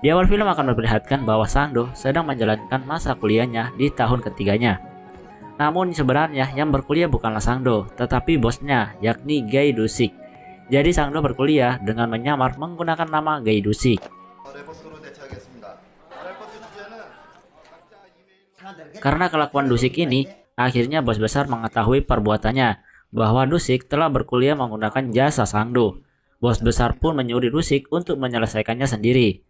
Di awal film akan memperlihatkan bahwa Sang-do sedang menjalankan masa kuliahnya di tahun ketiganya. Namun sebenarnya yang berkuliah bukanlah Sang-do, tetapi bosnya, yakni Gai Do-sik. Jadi Sang-do berkuliah dengan menyamar menggunakan nama Gai Do-sik. Karena kelakuan Do-sik ini, akhirnya bos besar mengetahui perbuatannya, bahwa Do-sik telah berkuliah menggunakan jasa Sang-do. Bos besar pun menyuruh Do-sik untuk menyelesaikannya sendiri.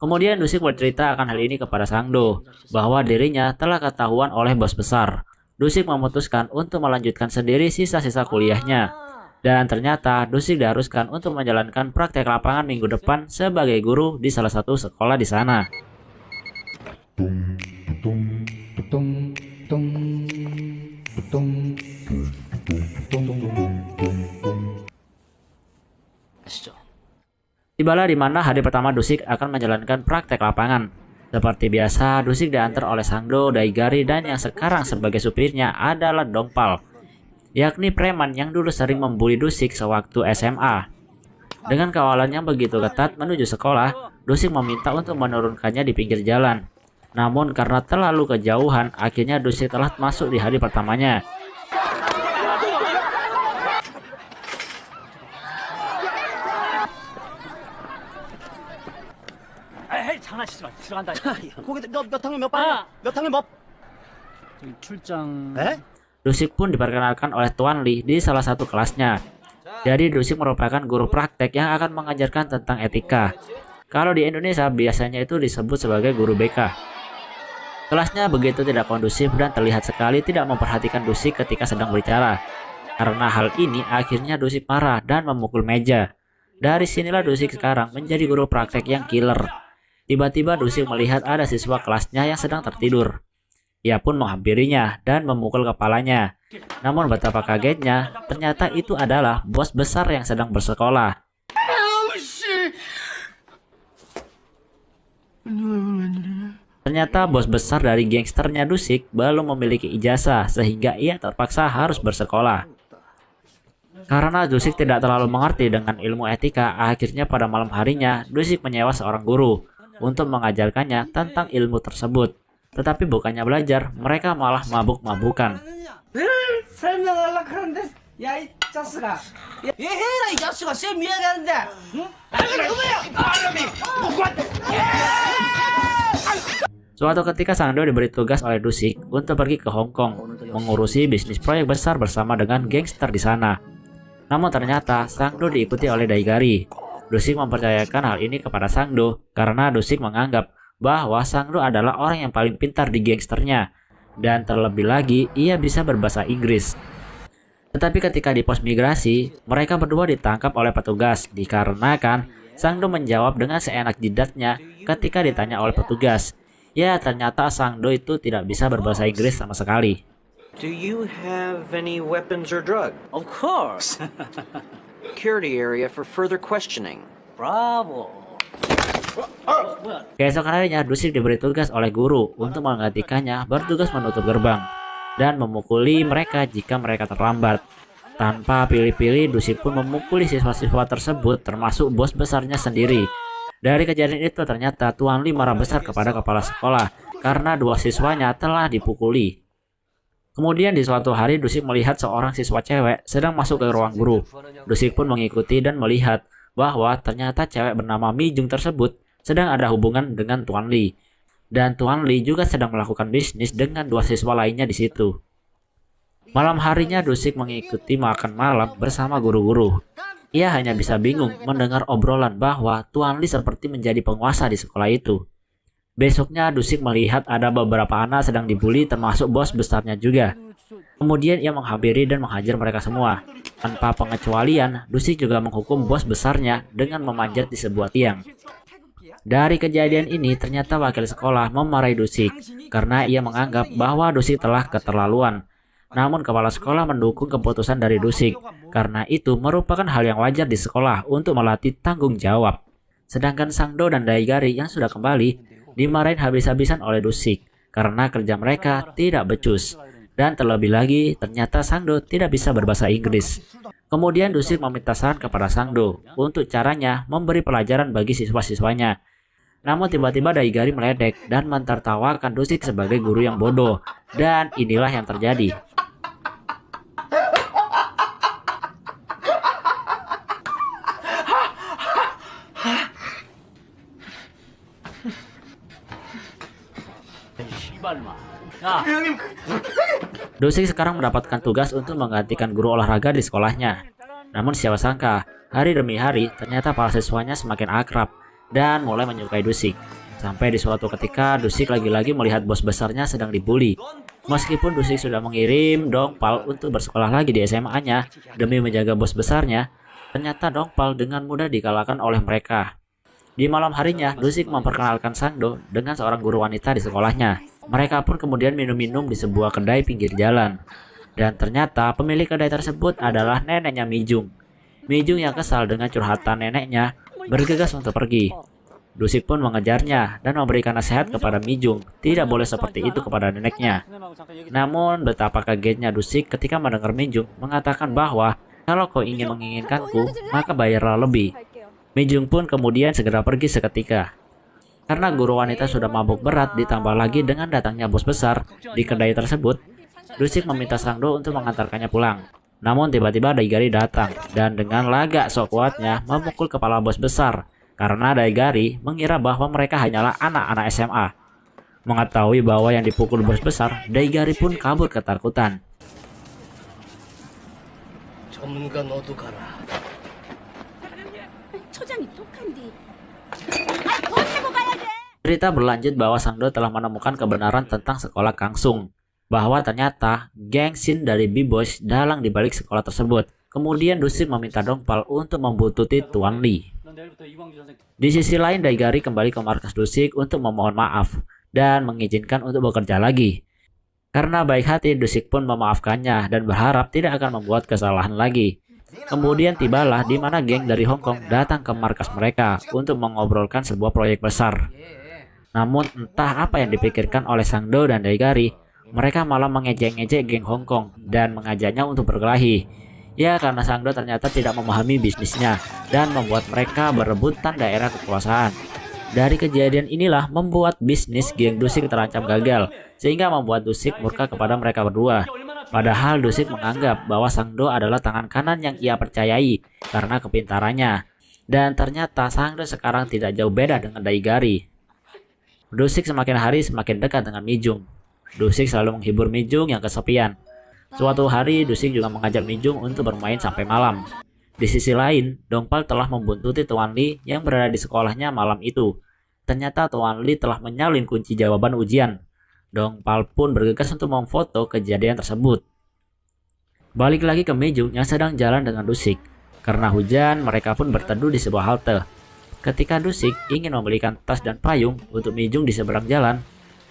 Kemudian Do-sik bercerita akan hal ini kepada Sang-do, bahwa dirinya telah ketahuan oleh bos besar. Do-sik memutuskan untuk melanjutkan sendiri sisa-sisa kuliahnya. Dan ternyata Do-sik diharuskan untuk menjalankan praktek lapangan minggu depan sebagai guru di salah satu sekolah di sana. Tibalah di mana hari pertama Do-sik akan menjalankan praktek lapangan. Seperti biasa, Do-sik diantar oleh Sang-do, Daigari, dan yang sekarang sebagai supirnya adalah Dongpal, yakni preman yang dulu sering membuli Do-sik sewaktu SMA. Dengan kawalan yang begitu ketat menuju sekolah, Do-sik meminta untuk menurunkannya di pinggir jalan. Namun karena terlalu kejauhan, akhirnya Do-sik telah masuk di hari pertamanya. 장난치지 마. 들어간다. 거기 몇 학년 몇 반이야? 몇 학년 몇? 출장. Do-sik pun diperkenalkan oleh Tuan Lee di salah satu kelasnya. Jadi Do-sik merupakan guru praktek yang akan mengajarkan tentang etika. Kalau di Indonesia biasanya itu disebut sebagai guru BK. Kelasnya begitu tidak kondusif dan terlihat sekali tidak memperhatikan Do-sik ketika sedang berbicara. Karena hal ini akhirnya Do-sik marah dan memukul meja. Dari sinilah Do-sik sekarang menjadi guru praktek yang killer. Tiba-tiba Do-sik melihat ada siswa kelasnya yang sedang tertidur. Ia pun menghampirinya dan memukul kepalanya. Namun betapa kagetnya, ternyata itu adalah bos besar yang sedang bersekolah. Ternyata bos besar dari gangsternya Do-sik belum memiliki ijazah sehingga ia terpaksa harus bersekolah. Karena Do-sik tidak terlalu mengerti dengan ilmu etika, akhirnya pada malam harinya Do-sik menyewa seorang guru untuk mengajarkannya tentang ilmu tersebut. Tetapi bukannya belajar, mereka malah mabuk-mabukan. Suatu ketika Sang-do diberi tugas oleh Do-sik untuk pergi ke Hong Kong mengurusi bisnis proyek besar bersama dengan gangster di sana. Namun ternyata Sang-do diikuti oleh Daigari. Do-sik mempercayakan hal ini kepada Sang-do karena Do-sik menganggap bahwa Sang-do adalah orang yang paling pintar di gangsternya, dan terlebih lagi ia bisa berbahasa Inggris. Tetapi ketika di pos migrasi, mereka berdua ditangkap oleh petugas dikarenakan Sang-do menjawab dengan seenak jidatnya ketika ditanya oleh petugas. Ya, ternyata Sang-do itu tidak bisa berbahasa Inggris sama sekali. Do you have any weapons or drug? Of course. Security area for further questioning. Bravo. Keesokan harinya, Do-sik diberi tugas oleh guru untuk menggantikannya bertugas menutup gerbang dan memukuli mereka jika mereka terlambat. Tanpa pilih-pilih, Do-sik pun memukuli siswa-siswa tersebut termasuk bos besarnya sendiri. Dari kejadian itu ternyata Tuan Lee marah besar kepada kepala sekolah karena dua siswanya telah dipukuli. Kemudian di suatu hari Do-sik melihat seorang siswa cewek sedang masuk ke ruang guru. Do-sik pun mengikuti dan melihat bahwa ternyata cewek bernama Mi Jung tersebut sedang ada hubungan dengan Tuan Lee. Dan Tuan Lee juga sedang melakukan bisnis dengan dua siswa lainnya di situ. Malam harinya Do-sik mengikuti makan malam bersama guru-guru. Ia hanya bisa bingung mendengar obrolan bahwa Tuan Lee seperti menjadi penguasa di sekolah itu. Besoknya Do-sik melihat ada beberapa anak sedang dibully termasuk bos besarnya juga. Kemudian ia menghampiri dan menghajar mereka semua. Tanpa pengecualian, Do-sik juga menghukum bos besarnya dengan memanjat di sebuah tiang. Dari kejadian ini ternyata wakil sekolah memarahi Do-sik karena ia menganggap bahwa Do-sik telah keterlaluan. Namun kepala sekolah mendukung keputusan dari Do-sik karena itu merupakan hal yang wajar di sekolah untuk melatih tanggung jawab. Sedangkan Sang-do dan Daigari yang sudah kembali dimarahin habis-habisan oleh Do-sik karena kerja mereka tidak becus. Dan terlebih lagi ternyata Sang-do tidak bisa berbahasa Inggris. Kemudian Do-sik meminta saran kepada Sang-do untuk caranya memberi pelajaran bagi siswa-siswanya. Namun tiba-tiba Daigari meledek dan mentertawakan Dusik sebagai guru yang bodoh. Dan inilah yang terjadi. Dusik sekarang mendapatkan tugas untuk menggantikan guru olahraga di sekolahnya. Namun siapa sangka, hari demi hari ternyata para siswanya semakin akrab dan mulai menyukai Dusik. Sampai di suatu ketika Dusik lagi-lagi melihat bos besarnya sedang dibully. Meskipun Dusik sudah mengirim Dongpal untuk bersekolah lagi di SMA-nya demi menjaga bos besarnya, ternyata Dongpal dengan mudah dikalahkan oleh mereka. Di malam harinya, Dusik memperkenalkan Sangdo dengan seorang guru wanita di sekolahnya. Mereka pun kemudian minum-minum di sebuah kedai pinggir jalan. Dan ternyata pemilik kedai tersebut adalah neneknya Mijung. Mijung yang kesal dengan curhatan neneknya bergegas untuk pergi. Dusik pun mengejarnya dan memberikan nasihat kepada Mijung tidak boleh seperti itu kepada neneknya. Namun betapa kagetnya Dusik ketika mendengar Mijung mengatakan bahwa kalau kau ingin menginginkanku, maka bayarlah lebih. Mijung pun kemudian segera pergi seketika. Karena guru wanita sudah mabuk berat ditambah lagi dengan datangnya bos besar di kedai tersebut, Dusik meminta Sangdo untuk mengantarkannya pulang. Namun tiba-tiba Daigari datang dan dengan lagak sok kuatnya memukul kepala bos besar karena Daigari mengira bahwa mereka hanyalah anak-anak SMA. Mengetahui bahwa yang dipukul bos besar, Daigari pun kabur ketakutan. Cerita berlanjut bahwa Sangdo telah menemukan kebenaran tentang sekolah Kangsung, bahwa ternyata geng Shin dari B-Boys dalang di balik sekolah tersebut. Kemudian Dusik meminta Dongpal untuk membuntuti Tuan Lee. Di sisi lain, Daigari kembali ke markas Dusik untuk memohon maaf dan mengizinkan untuk bekerja lagi. Karena baik hati, Dusik pun memaafkannya dan berharap tidak akan membuat kesalahan lagi. Kemudian tibalah di mana geng dari Hong Kong datang ke markas mereka untuk mengobrolkan sebuah proyek besar. Namun entah apa yang dipikirkan oleh Sangdo dan Daigari, mereka malah mengejek-ngejek geng Hong Kong dan mengajaknya untuk berkelahi. Ya, karena Sangdo ternyata tidak memahami bisnisnya dan membuat mereka berebutan daerah kekuasaan. Dari kejadian inilah membuat bisnis geng Dusik terancam gagal, sehingga membuat Dusik murka kepada mereka berdua. Padahal Dusik menganggap bahwa Sangdo adalah tangan kanan yang ia percayai karena kepintarannya. Dan ternyata Sangdo sekarang tidak jauh beda dengan Daigari. Dusik semakin hari semakin dekat dengan Mijung. Dusik selalu menghibur Mijung yang kesepian. Suatu hari Dusik juga mengajak Mijung untuk bermain sampai malam. Di sisi lain, Dongpal telah membuntuti Tuan Lee yang berada di sekolahnya malam itu. Ternyata Tuan Lee telah menyalin kunci jawaban ujian. Dongpal pun bergegas untuk memfoto kejadian tersebut. Balik lagi ke Mijung yang sedang jalan dengan Dusik. Karena hujan, mereka pun berteduh di sebuah halte. Ketika Dusik ingin membelikan tas dan payung untuk Mijung di seberang jalan,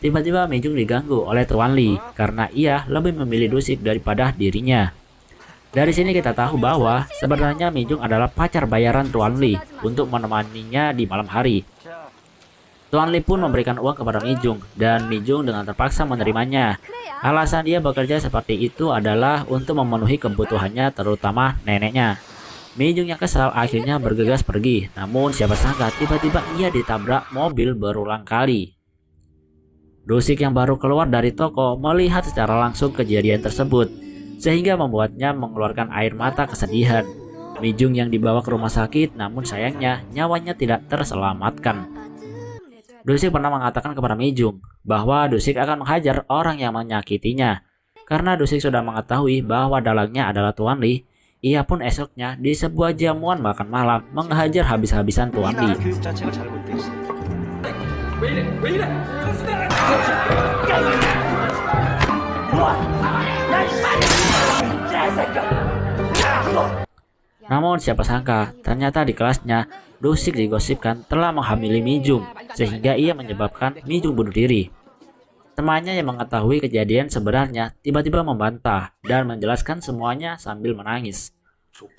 tiba-tiba Mijung diganggu oleh Tuan Lee karena ia lebih memilih Dusik daripada dirinya. Dari sini kita tahu bahwa sebenarnya Mijung adalah pacar bayaran Tuan Lee untuk menemaninya di malam hari. Tuan Lee pun memberikan uang kepada Mijung dan Mijung dengan terpaksa menerimanya. Alasan dia bekerja seperti itu adalah untuk memenuhi kebutuhannya terutama neneknya. Mijung yang kesal akhirnya bergegas pergi, namun siapa sangka tiba-tiba ia ditabrak mobil berulang kali. Dusik yang baru keluar dari toko melihat secara langsung kejadian tersebut, sehingga membuatnya mengeluarkan air mata kesedihan. Mijung yang dibawa ke rumah sakit, namun sayangnya nyawanya tidak terselamatkan. Dusik pernah mengatakan kepada Mijung bahwa Dusik akan menghajar orang yang menyakitinya. Karena Dusik sudah mengetahui bahwa dalangnya adalah Tuan Lee, ia pun esoknya di sebuah jamuan makan malam menghajar habis-habisan Tuan Lee. Namun siapa sangka ternyata di kelasnya Dusik digosipkan telah menghamili Mijung, sehingga ia menyebabkan Mijung bunuh diri. Temannya yang mengetahui kejadian sebenarnya tiba-tiba membantah dan menjelaskan semuanya sambil menangis.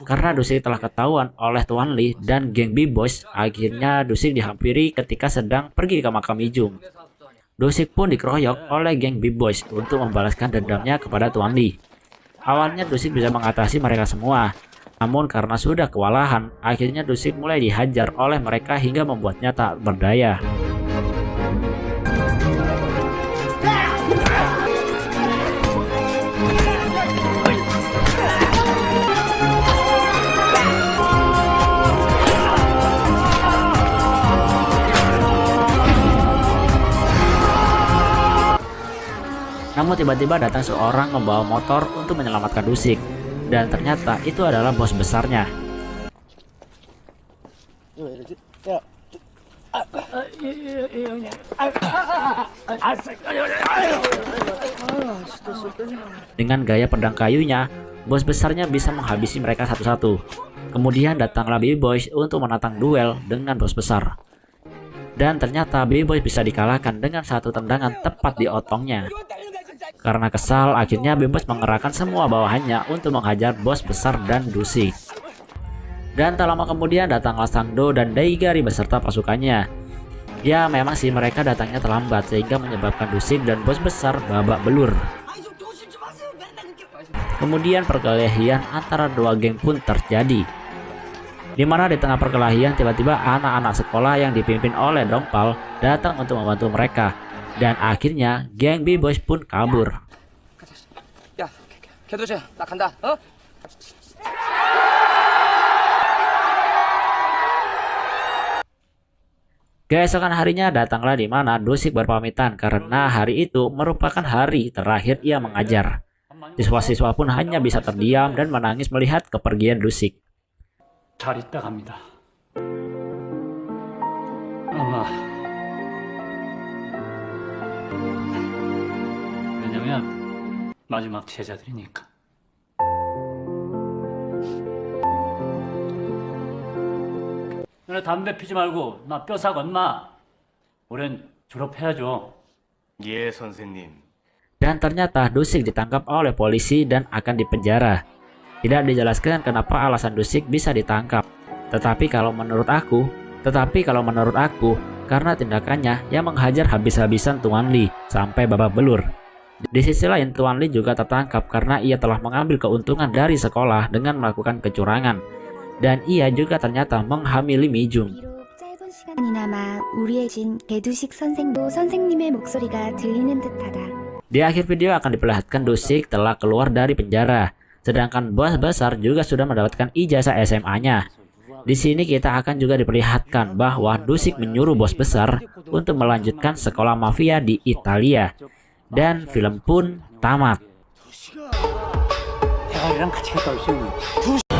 Karena Dusik telah ketahuan oleh Tuan Lee dan geng B-Boys, akhirnya Dusik dihampiri ketika sedang pergi ke makam Mijung. Dusik pun dikeroyok oleh geng B-Boys untuk membalaskan dendamnya kepada Tuan Lee. Awalnya Dusik bisa mengatasi mereka semua, namun karena sudah kewalahan, akhirnya Dusik mulai dihajar oleh mereka hingga membuatnya tak berdaya. Namun tiba-tiba datang seorang membawa motor untuk menyelamatkan Dusik. Dan ternyata itu adalah bos besarnya. Dengan gaya pedang kayunya, bos besarnya bisa menghabisi mereka satu-satu. Kemudian datanglah Baby Boys untuk menantang duel dengan bos besar. Dan ternyata Baby Boys bisa dikalahkan dengan satu tendangan tepat di otongnya. Karena kesal, akhirnya Baby Boys mengerahkan semua bawahannya untuk menghajar bos besar dan Dusik. Dan tak lama kemudian datanglah Sangdo dan Daigari beserta pasukannya. Ya memang sih mereka datangnya terlambat sehingga menyebabkan Dusik dan bos besar babak belur. Kemudian perkelahian antara dua geng pun terjadi. Di mana di tengah perkelahian tiba-tiba anak-anak sekolah yang dipimpin oleh Dongpal datang untuk membantu mereka. Dan akhirnya geng B-Boys pun kabur. 야, 걔도시야, 나 간다. 어? Keesokan harinya datanglah di mana Dusik berpamitan karena hari itu merupakan hari terakhir ia mengajar. Siswa-siswa pun hanya bisa terdiam dan menangis melihat kepergian Dusik. 잘 있다 갑니다. 아마 왜냐면 마지막 제자들이니까. 너네 담배 피지 말고 나 뼈 사 건마. 올해는 졸업해야죠. 예, 선생님. Dan ternyata Dusik ditangkap oleh polisi dan akan dipenjara. Tidak dijelaskan kenapa alasan Dusik bisa ditangkap. Tetapi kalau menurut aku, karena tindakannya yang menghajar habis-habisan Tuan Li sampai babak belur. Di sisi lain, Tuan Li juga tertangkap karena ia telah mengambil keuntungan dari sekolah dengan melakukan kecurangan. Dan ia juga ternyata menghamili Mijung. 시간이나마 우리의 개두식 선생도 선생님의 목소리가 들리는 듯하다. Di akhir video akan diperlihatkan Dusik telah keluar dari penjara, sedangkan bos besar juga sudah mendapatkan ijazah SMA-nya. Di sini kita akan juga diperlihatkan bahwa Dusik menyuruh bos besar untuk melanjutkan sekolah mafia di Italia. Dan film pun tamat. 대가리랑 같이 갔다 오시는